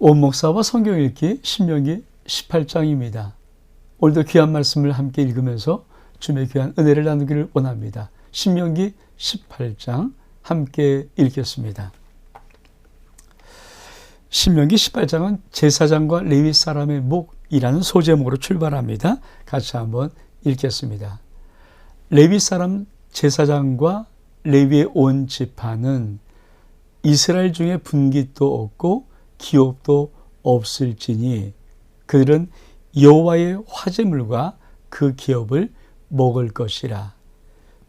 온목사와 성경 읽기 신명기 18장입니다. 오늘도 귀한 말씀을 함께 읽으면서 주님의 귀한 은혜를 나누기를 원합니다. 신명기 18장 함께 읽겠습니다. 신명기 18장은 제사장과 레위 사람의 목이라는 소제목으로 출발합니다. 같이 한번 읽겠습니다. 레위 사람 제사장과 레위의 온 지파는 이스라엘 중에 분깃도 없고 기업도 없을지니 그들은 여호와의 화제물과 그 기업을 먹을 것이라.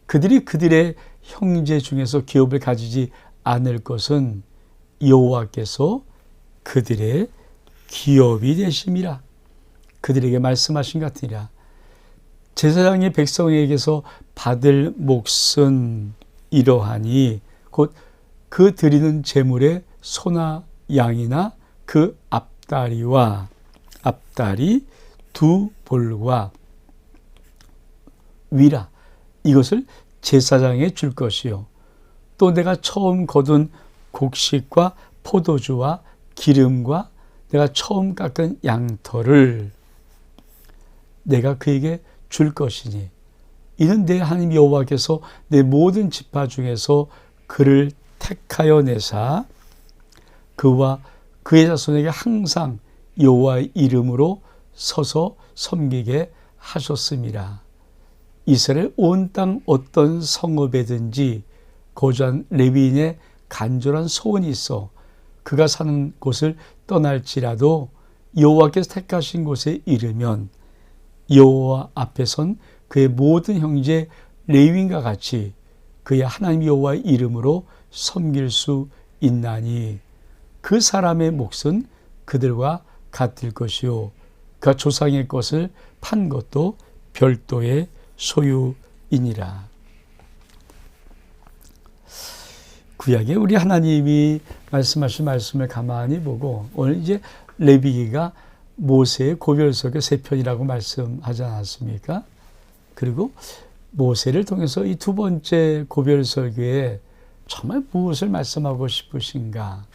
그들이 그들의 형제 중에서 기업을 가지지 않을 것은 여호와께서 그들의 기업이 되심이라. 그들에게 말씀하신 것 같으니라. 제사장이 백성에게서 받을 몫은 이러하니 곧 그 드리는 제물의 소나 양이나 그 앞다리 두 볼과 위라. 이것을 제사장에 줄 것이요. 또 내가 처음 거둔 곡식과 포도주와 기름과 내가 처음 깎은 양털을 내가 그에게 줄 것이니 이는 내 하나님 여호와께서 내 모든 지파 중에서 그를 택하여 내사 그와 그의 자손에게 항상 여호와의 이름으로 서서 섬기게 하셨음이라. 이스라엘 온 땅 어떤 성읍에든지 거주한 레위인의 간절한 소원이 있어 그가 사는 곳을 떠날지라도 여호와께서 택하신 곳에 이르면 여호와 앞에 선 그의 모든 형제 레위인과 같이 그의 하나님 여호와의 이름으로 섬길 수 있나니 그 사람의 몫은 그들과 같을 것이요 그가 조상의 것을 판 것도 별도의 소유이니라. 구약에 우리 하나님이 말씀하신 말씀을 가만히 보고 오늘 이제 레위기가 모세의 고별설교 3편이라고 말씀하지 않았습니까? 그리고 모세를 통해서 이 두 번째 고별설교에 정말 무엇을 말씀하고 싶으신가?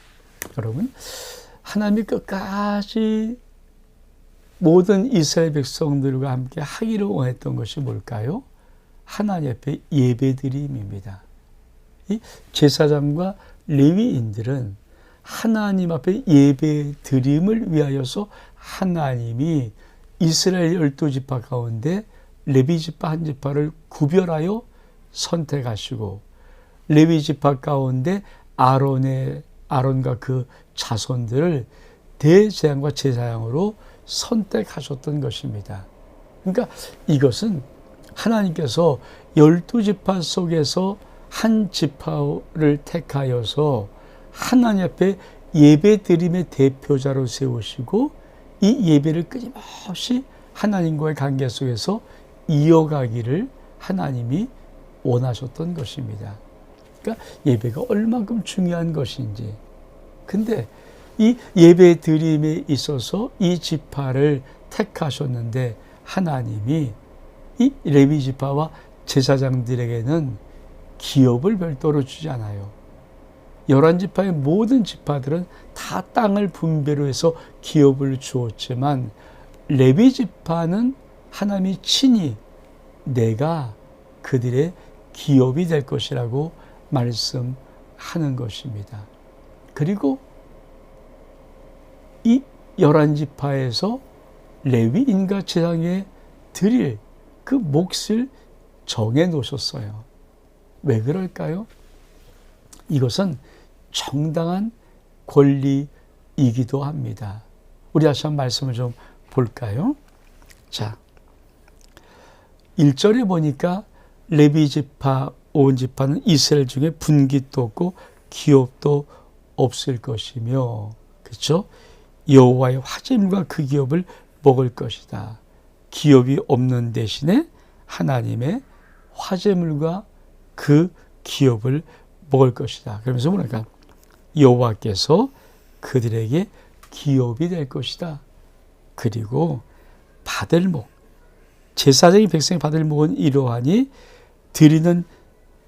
여러분, 하나님이 끝까지 모든 이스라엘 백성들과 함께 하기를 원했던 것이 뭘까요? 하나님 앞에 예배드림입니다. 이 제사장과 레위인들은 하나님 앞에 예배드림을 위하여서 하나님이 이스라엘 12지파 가운데 레위지파 한 지파를 구별하여 선택하시고 레위지파 가운데 아론과 그 자손들을 대제사장과 제사장으로 선택하셨던 것입니다. 그러니까 이것은 하나님께서 12지파 속에서 한 지파를 택하여서 하나님 앞에 예배드림의 대표자로 세우시고 이 예배를 끊임없이 하나님과의 관계 속에서 이어가기를 하나님이 원하셨던 것입니다. 그러니까 예배가 얼마큼 중요한 것인지. 근데 이 예배 드림에 있어서 이 지파를 택하셨는데 하나님이 이 레위 지파와 제사장들에게는 기업을 별도로 주지 않아요. 11지파의 모든 지파들은 다 땅을 분배로 해서 기업을 주었지만 레위 지파는 하나님이 친히 내가 그들의 기업이 될 것이라고 말씀하는 것입니다. 그리고 이 11지파에서 레위인과 제사장에 드릴 그 몫을 정해 놓으셨어요. 왜 그럴까요? 이것은 정당한 권리이기도 합니다. 우리 다시 한번 말씀을 좀 볼까요? 자, 1절에 보니까 레위 지파, 온 지파는 이스라엘 중에 분깃도 없고 기업도 없을 것이며, 그렇죠? 여호와의 화제물과 그 기업을 먹을 것이다. 기업이 없는 대신에 하나님의 화제물과 그 기업을 먹을 것이다. 그러면서 뭐랄까? 여호와께서 그들에게 기업이 될 것이다. 그리고 받을 목, 제사장이 백성이 받을 목은 이러하니 드리는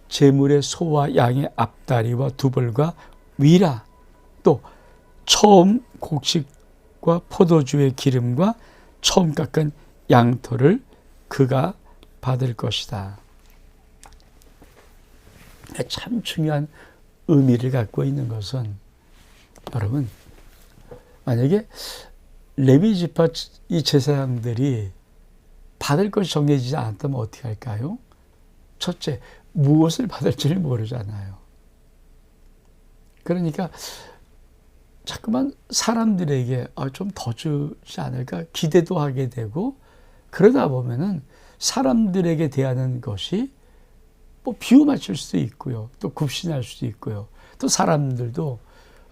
제물의 소와 양의 앞다리와 두 벌과 위라. 또 처음 곡식과 포도주의 기름과 처음 깎은 양털을 그가 받을 것이다. 참 중요한 의미를 갖고 있는 것은, 여러분, 만약에 레위 지파 이 제사장들이 받을 것이 정해지지 않았다면 어떻게 할까요? 첫째, 무엇을 받을지를 모르잖아요. 그러니까 자꾸만 사람들에게 좀 더 주지 않을까 기대도 하게 되고, 그러다 보면은 사람들에게 대하는 것이 뭐 비유 맞출 수도 있고요, 또 굽신할 수도 있고요, 또 사람들도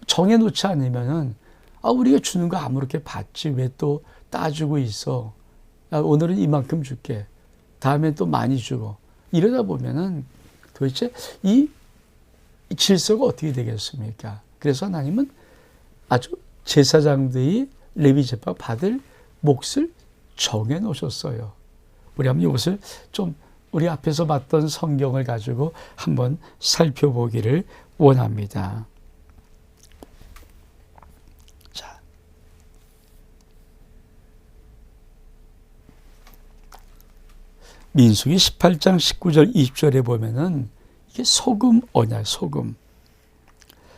정해놓지 않으면은 우리가 주는 거 아무렇게 받지 왜 또 따주고 있어, 오늘은 이만큼 줄게, 다음엔 또 많이 주고, 이러다 보면은 도대체 이 질서가 어떻게 되겠습니까? 그래서 하나님은 아주 제사장들이 레위 지파 받을 몫을 정해 놓으셨어요. 우리 한번 이것을 좀 우리 앞에서 봤던 성경을 가지고 한번 살펴보기를 원합니다. 자, 민수기 18장 19절 20절에 보면은 이게 소금 언약, 소금.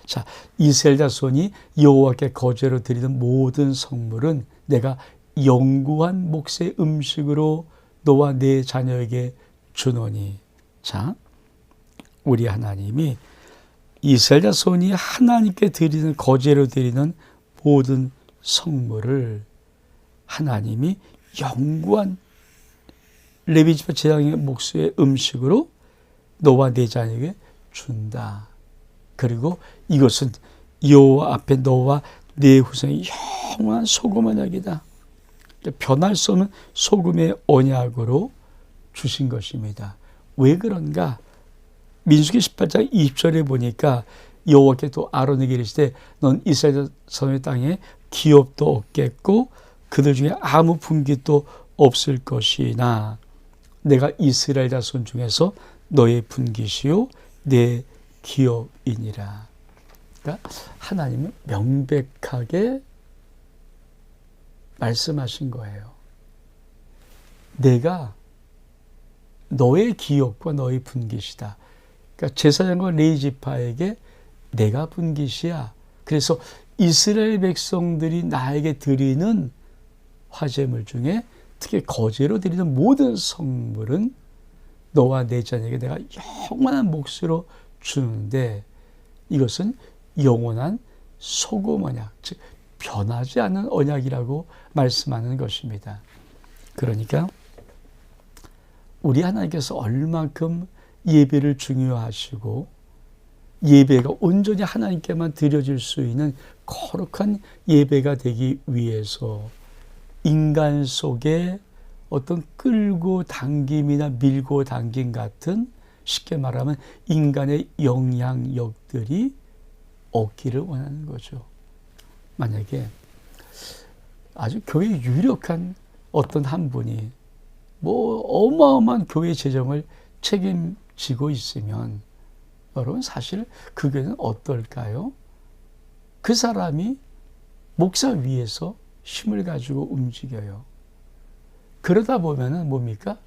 자, 이스라엘 자손이 여호와께 거제로 드리는 모든 성물은 내가 영구한 몫의 음식으로 너와 네 자녀에게 주노니. 자, 우리 하나님이 이스라엘 자손이 하나님께 드리는, 거제로 드리는 모든 성물을 하나님이 영구한 레위 지파 제사장의 몫의 음식으로 너와 네 자녀에게 준다. 그리고 이것은 여호와 앞에 너와 네 후손의 영원한 소금 언약이다. 변할 수 없는 소금의 언약으로 주신 것입니다. 왜 그런가? 민수기 18장 20절에 보니까 여호와께 또 아론에게 이르시되 넌 이스라엘 자손의 땅에 기업도 없겠고 그들 중에 아무 분깃도 없을 것이나 내가 이스라엘 자손 중에서 너의 분깃이요 내 기업이니라. 그러니까 하나님은 명백하게 말씀하신 거예요. 내가 너의 기업과 너의 분깃이다. 그러니까 제사장과 레위 지파에게 내가 분깃이야. 그래서 이스라엘 백성들이 나에게 드리는 화제물 중에 특히 거제로 드리는 모든 성물은 너와 내 자녀에게 내가 영원한 몫으로 주는데, 이것은 영원한 소금 언약, 즉 변하지 않는 언약이라고 말씀하는 것입니다. 그러니까 우리 하나님께서 얼만큼 예배를 중요하시고 예배가 온전히 하나님께만 드려질 수 있는 거룩한 예배가 되기 위해서 인간 속에 어떤 끌고 당김이나 밀고 당김 같은, 쉽게 말하면 인간의 영향력들이 없기를 원하는 거죠. 만약에 아주 교회 유력한 어떤 한 분이 뭐 어마어마한 교회 재정을 책임지고 있으면 여러분 사실 그 교회는 어떨까요? 그 사람이 목사 위에서 힘을 가지고 움직여요. 그러다 보면은 뭡니까?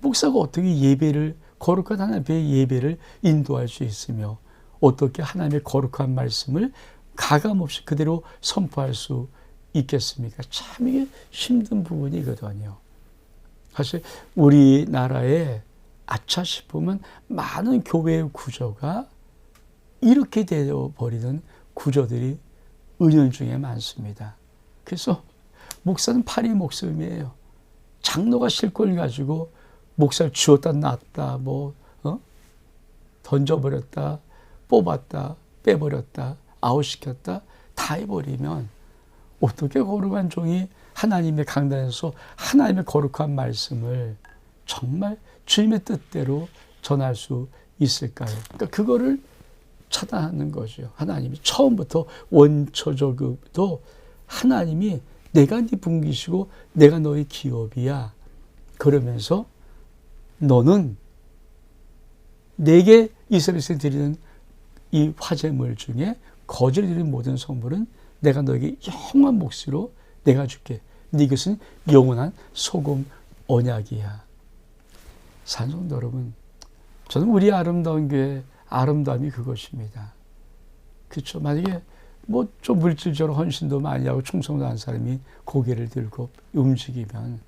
목사가 어떻게 예배를, 거룩한 하나님의 예배를 인도할 수 있으며 어떻게 하나님의 거룩한 말씀을 가감없이 그대로 선포할 수 있겠습니까? 참 이게 힘든 부분이거든요. 사실 우리나라에 아차 싶으면 많은 교회의 구조가 이렇게 되어버리는 구조들이 은연중에 많습니다. 그래서 목사는 파리 목숨이에요. 장로가 실권을 가지고 목사를 쥐었다 놨다, 던져버렸다, 뽑았다, 빼버렸다, 아웃시켰다, 다 해버리면 어떻게 거룩한 종이 하나님의 강단에서 하나님의 거룩한 말씀을 정말 주님의 뜻대로 전할 수 있을까요? 그러니까 그거를 차단하는 거죠. 하나님이 처음부터 원초적으로 하나님이 내가 네 분깃이고 내가 너의 기업이야. 그러면서 너는 내게 이스라엘에서 드리는 이 화제물 중에 거제로 드리는 모든 성물은 내가 너에게 영원한 몫으로 내가 줄게. 근데 이것은 영원한 소금 언약이야. 사랑하는 성도 여러분, 저는 우리 아름다운 교회 아름다움이 그것입니다. 그렇죠. 만약에 뭐 좀 물질적으로 헌신도 많이 하고 충성도 한 사람이 고개를 들고 움직이면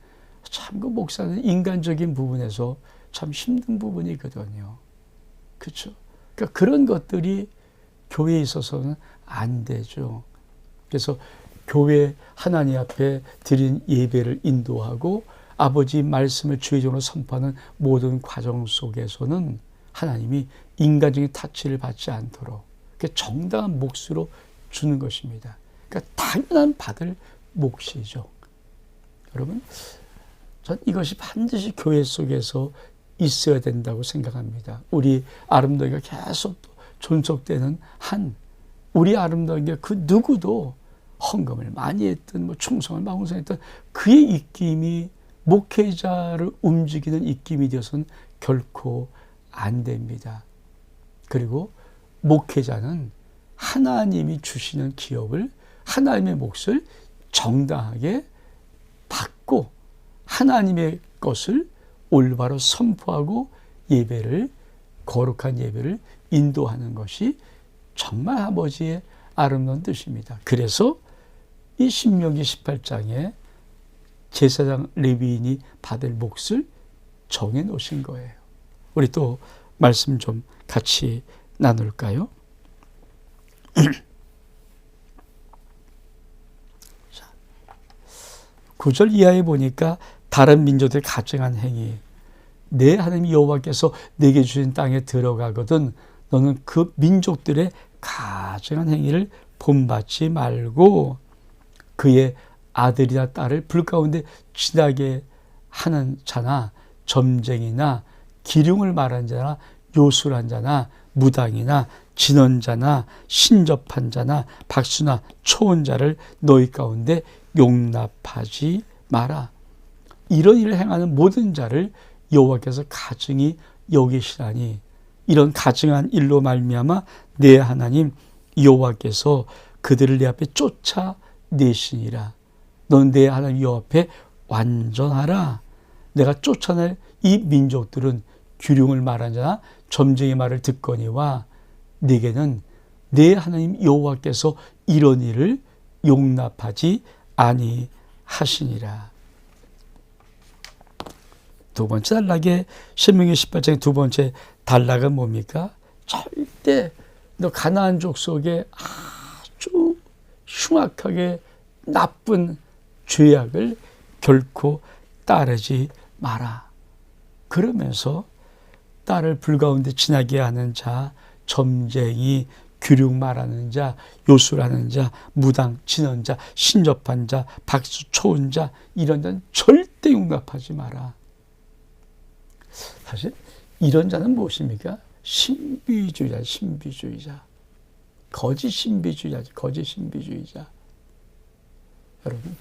참 그 목사는 인간적인 부분에서 참 힘든 부분이 있거든요. 그렇죠. 그러니까 그런 것들이 교회에 있어서는 안 되죠. 그래서 교회 하나님 앞에 드린 예배를 인도하고 아버지 말씀을 주의적으로 선포하는 모든 과정 속에서는 하나님이 인간적인 타치를 받지 않도록 정당한 몫으로 주는 것입니다. 그러니까 당연한 받을 몫이죠. 여러분, 전 이것이 반드시 교회 속에서 있어야 된다고 생각합니다. 우리 아름다움이 계속 존속되는 한, 우리 아름다운 게 그 누구도 헌금을 많이 했던, 뭐 충성을 마음성했던 그의 입김이 목회자를 움직이는 입김이 되어서는 결코 안 됩니다. 그리고 목회자는 하나님이 주시는 기업을, 하나님의 몫을 정당하게 받고 하나님의 것을 올바로 선포하고 예배를, 거룩한 예배를 인도하는 것이 정말 아버지의 아름다운 뜻입니다. 그래서 이 신명기 18장에 제사장 레위인이 받을 몫을 정해 놓으신 거예요. 우리 또 말씀 좀 같이 나눌까요? 9절 이하에 보니까 다른 민족들이 가증한 행위, 내 하나님 여호와께서 내게 주신 땅에 들어가거든 너는 그 민족들의 가증한 행위를 본받지 말고 그의 아들이나 딸을 불 가운데 지나게 하는 자나 점쟁이나 기륭을 말한 자나 요술한 자나 무당이나 진언자나 신접한 자나 박수나 초혼자를 너희 가운데 용납하지 마라. 이런 일을 행하는 모든 자를 여호와께서 가증히 여기시라니 이런 가증한 일로 말미암아 내 하나님 여호와께서 그들을 내 앞에 쫓아내시니라. 넌 내 하나님 여호와 앞에 완전하라. 내가 쫓아낼 이 민족들은 기륭을 말한 자나 점쟁이 말을 듣거니와 네게는 내 하나님 여호와께서 이런 일을 용납하지 아니하시니라. 두 번째 단락의 신명기 18장의 두 번째 단락은 뭡니까? 절대 너 가나안 족속에 아주 흉악하게 나쁜 죄악을 결코 따르지 마라. 그러면서 딸을 불 가운데 지나게 하는 자, 점쟁이, 규룡 말하는 자, 요술하는 자, 무당, 진언자, 신접한 자, 박수, 초혼자 이런 자는 절대 용납하지 마라. 사실 이런 자는 무엇입니까? 신비주의자, 신비주의자. 거짓 신비주의자지, 거짓 신비주의자. 여러분,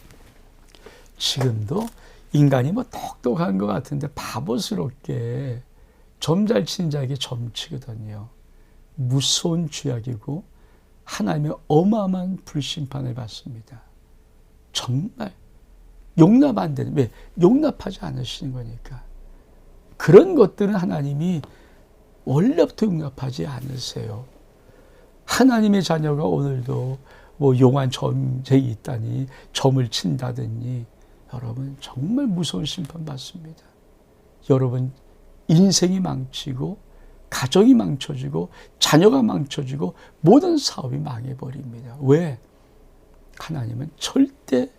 지금도 인간이 뭐 똑똑한 것 같은데 바보스럽게 점 잘 치는 자에게 점치거든요. 무서운 죄악이고 하나님의 어마어마한 불심판을 받습니다. 정말 용납 안 되는, 왜? 용납하지 않으시는 거니까. 그런 것들은 하나님이 원래부터 용납하지 않으세요. 하나님의 자녀가 오늘도 뭐 용한 점쟁이 있다니 점을 친다더니 여러분 정말 무서운 심판 받습니다. 여러분 인생이 망치고 가정이 망쳐지고 자녀가 망쳐지고 모든 사업이 망해버립니다. 왜? 하나님은 절대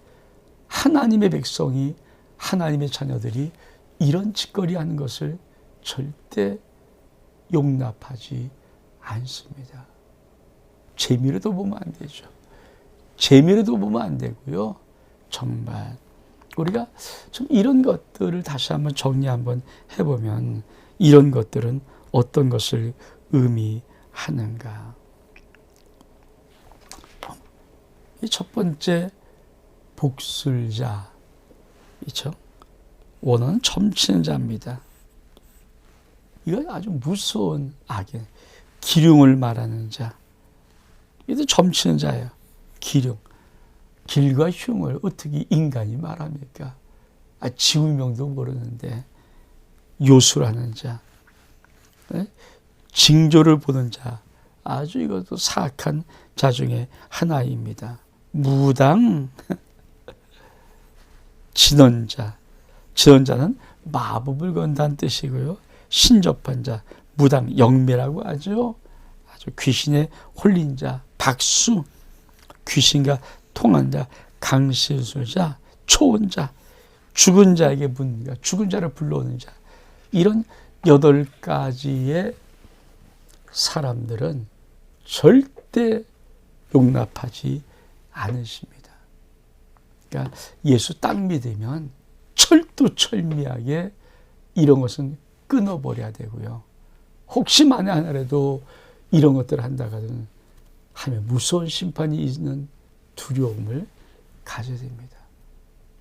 하나님의 백성이 하나님의 자녀들이 이런 짓거리 하는 것을 절대 용납하지 않습니다. 재미로도 보면 안 되죠. 재미로도 보면 안 되고요. 정말 우리가 좀 이런 것들을 다시 한번 정리 한번 해보면 이런 것들은 어떤 것을 의미하는가. 이 첫 번째 복술자, 그렇죠? 원어는 점치는 자입니다. 이건 아주 무서운 악이에요. 기륭을 말하는 자. 이도 점치는 자예요. 기륭. 길과 흉을 어떻게 인간이 말합니까? 지우명도 모르는데 요술하는 자, 징조를 보는 자, 아주 이것도 사악한 자 중에 하나입니다. 무당, 진언자. 진언자는 마법을 건다는 뜻이고요. 신접한 자, 무당, 영매라고 하죠. 아주 귀신에 홀린 자, 박수, 귀신과 통한 자, 강신수자, 초혼자, 죽은 자에게 묻는 자, 죽은 자를 불러오는 자. 이런 8가지의 사람들은 절대 용납하지 않으십니다. 그러니까 예수 딱 믿으면 철두철미하게 이런 것은 끊어버려야 되고요. 혹시 만에 하나라도 이런 것들을 한다거든 하면 무서운 심판이 있는 두려움을 가져야 됩니다.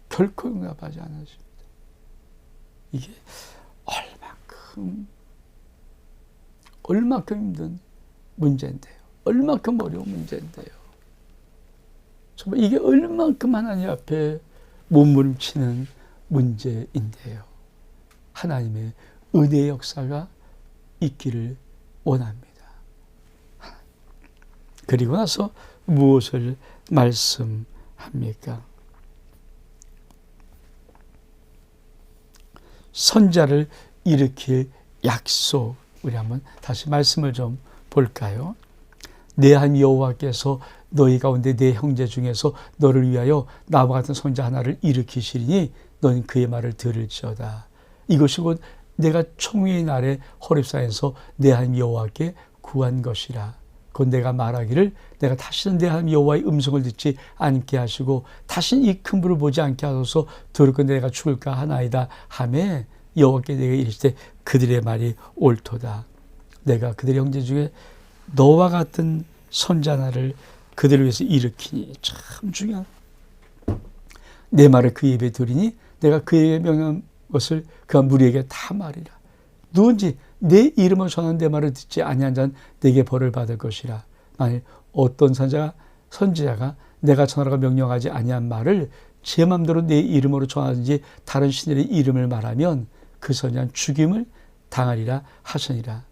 결코 용납하지 않으십니다. 이게 얼마큼 힘든 문제인데요. 얼마큼 어려운 문제인데요. 정말 이게 얼마큼 하나님 앞에 몸부림치는 문제인데요. 하나님의 은혜의 역사가 있기를 원합니다. 그리고 나서 무엇을 말씀합니까? 선자를 일으킬 약속. 우리 한번 다시 말씀을 좀 볼까요? 내 하나님 여호와께서 너희 가운데 내 형제 중에서 너를 위하여 나와 같은 선자 하나를 일으키시리니 너는 그의 말을 들을지어다. 이것이 곧 내가 총회의 날에 호렙산에서 내 하나님 여호와께 구한 것이라. 곧 내가 말하기를 내가 다시는 내 하나님 여호와의 음성을 듣지 않게 하시고 다시는 이 큰 불을 보지 않게 하소서. 들을 건데 내가 죽을까 하나이다 하매 여호와께 내가 이르시되 그들의 말이 옳도다. 내가 그들의 형제 중에 너와 같은 선자 하나를 그들을 위해서 일으키니. 참 중요한. 내 말을 그 입에 들이니 내가 그에게 명한 것을 그가 무리에게 다 말이라. 누군지 내 이름을 전하는 내 말을 듣지 아니한 자는 내게 벌을 받을 것이라. 만일 어떤 선지자가 내가 전하라고 명령하지 아니한 말을 제 마음대로 내 이름으로 전하든지 다른 신의 이름을 말하면 그 선지자는 죽임을 당하리라 하시니라.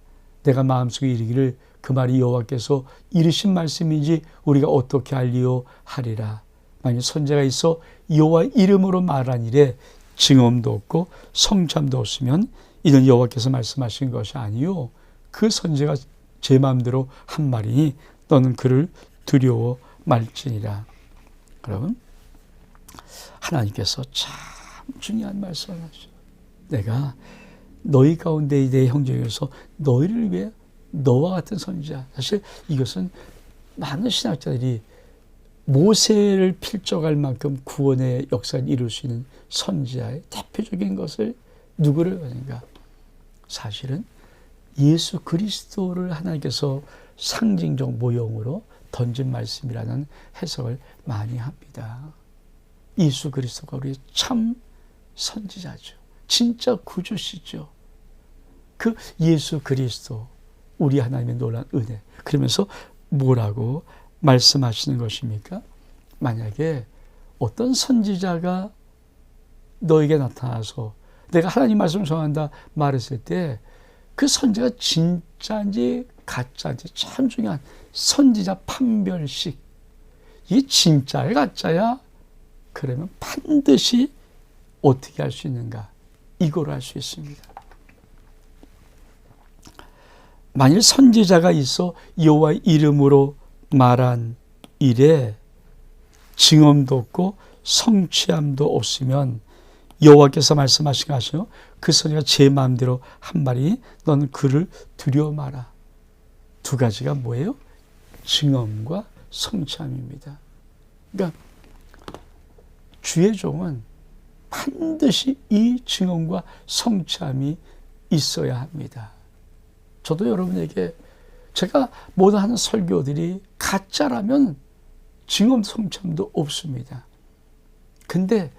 내가 마음속에 이르기를 그 말이 여호와께서 이르신 말씀인지 우리가 어떻게 알리요 하리라. 만일 선지자가 있어 여호와 이름으로 말한 일에 증언도 없고 성참도 없으면 이는 여호와께서 말씀하신 것이 아니요 그 선지자가 제 마음대로 한 말이니 너는 그를 두려워 말지니라. 여러분, 하나님께서 참 중요한 말씀을 하시죠. 내가 너희 가운데 내 형제 중에서 너희를 위해 너와 같은 선지자. 사실 이것은 많은 신학자들이 모세를 필적할 만큼 구원의 역사를 이룰 수 있는 선지자의 대표적인 것을 누구를 하는가? 사실은 예수 그리스도를 하나님께서 상징적 모형으로 던진 말씀이라는 해석을 많이 합니다. 예수 그리스도가 우리의 참 선지자죠. 진짜 구주시죠. 그 예수 그리스도, 우리 하나님의 놀라운 은혜. 그러면서 뭐라고 말씀하시는 것입니까? 만약에 어떤 선지자가 너에게 나타나서 내가 하나님 말씀을 전한다 말했을 때 그 선지자가 진짜인지 가짜인지 참 중요한 선지자 판별식. 이게 진짜야 가짜야? 그러면 반드시 어떻게 할 수 있는가? 이거로 할 수 있습니다. 만일 선지자가 있어 여호와의 이름으로 말한 일에 증언도 없고 성취함도 없으면 여호와께서 말씀하신 것이요 그 선지자가 제 마음대로 한 말이 너는 그를 두려워 마라. 두 가지가 뭐예요? 증언과 성취함입니다. 그러니까 주의 종은 반드시 이 증언과 성취함이 있어야 합니다. 저도 여러분에게 제가 모든 하는 설교들이 가짜라면 증언 성취함도 없습니다. 근데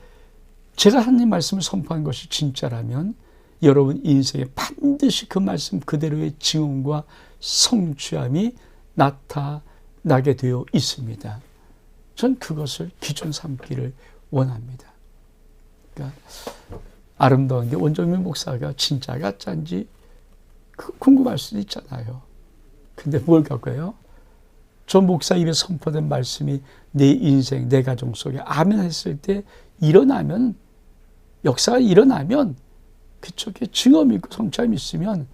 제가 하나님 말씀을 선포한 것이 진짜라면 여러분 인생에 반드시 그 말씀 그대로의 증언과 성취함이 나타나게 되어 있습니다. 전 그것을 기준 삼기를 원합니다. 그러니까 아름다운 게 원정민 목사가 진짜 가짜인지 궁금할 수도 있잖아요. 근데 뭘 갖고요? 저 목사 입에 선포된 말씀이 내 인생, 내 가정 속에 아멘 했을 때 일어나면, 역사가 일어나면 그쪽에 증언이 있고 성찰이 있으면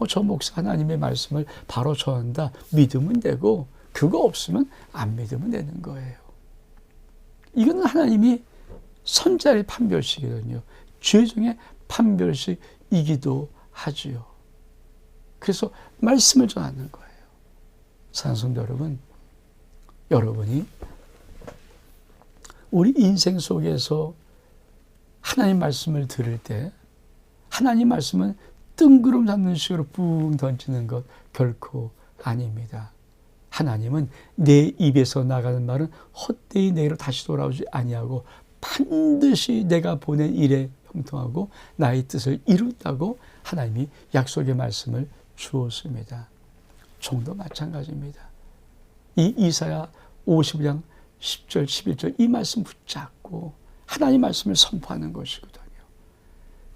저 목사 하나님의 말씀을 바로 전한다 믿으면 되고, 그거 없으면 안 믿으면 되는 거예요. 이거는 하나님이 선자의 판별식이거든요. 죄중의 판별식이기도 하지요. 그래서 말씀을 전하는 거예요. 사랑하는 성도 여러분, 여러분이 우리 인생 속에서 하나님 말씀을 들을 때 하나님 말씀은 뜬구름 잡는 식으로 뿡 던지는 것 결코 아닙니다. 하나님은 내 입에서 나가는 말은 헛되이 내게로 다시 돌아오지 아니하고 반드시 내가 보낸 일에 형통하고 나의 뜻을 이룬다고 하나님이 약속의 말씀을 주었습니다. 종도 마찬가지입니다. 이 이사야 50장 10절 11절 이 말씀 붙잡고 하나님 말씀을 선포하는 것이거든요.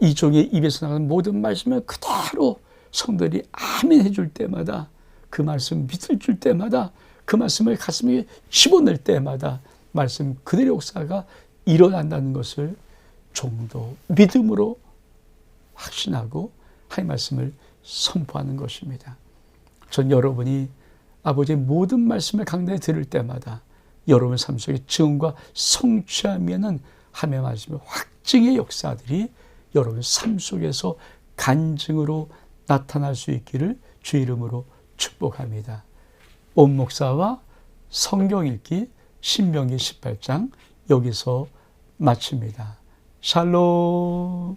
이 종의 입에서 나가는 모든 말씀을 그대로 성도들이 아멘 해줄 때마다, 그 말씀 믿을 줄 때마다, 그 말씀을 가슴에 집어넣을 때마다 말씀 그대로 역사가 일어난다는 것을 종도 믿음으로 확신하고 하나님 말씀을 선포하는 것입니다. 전 여러분이 아버지의 모든 말씀을 강단에 들을 때마다 여러분 삶 속에 증언과 성취하면은 하나님의 말씀의 확증의 역사들이 여러분 삶 속에서 간증으로 나타날 수 있기를 주의 이름으로 축복합니다. 온 목사와 성경 읽기 신명기 18장 여기서 마칩니다. 샬롬.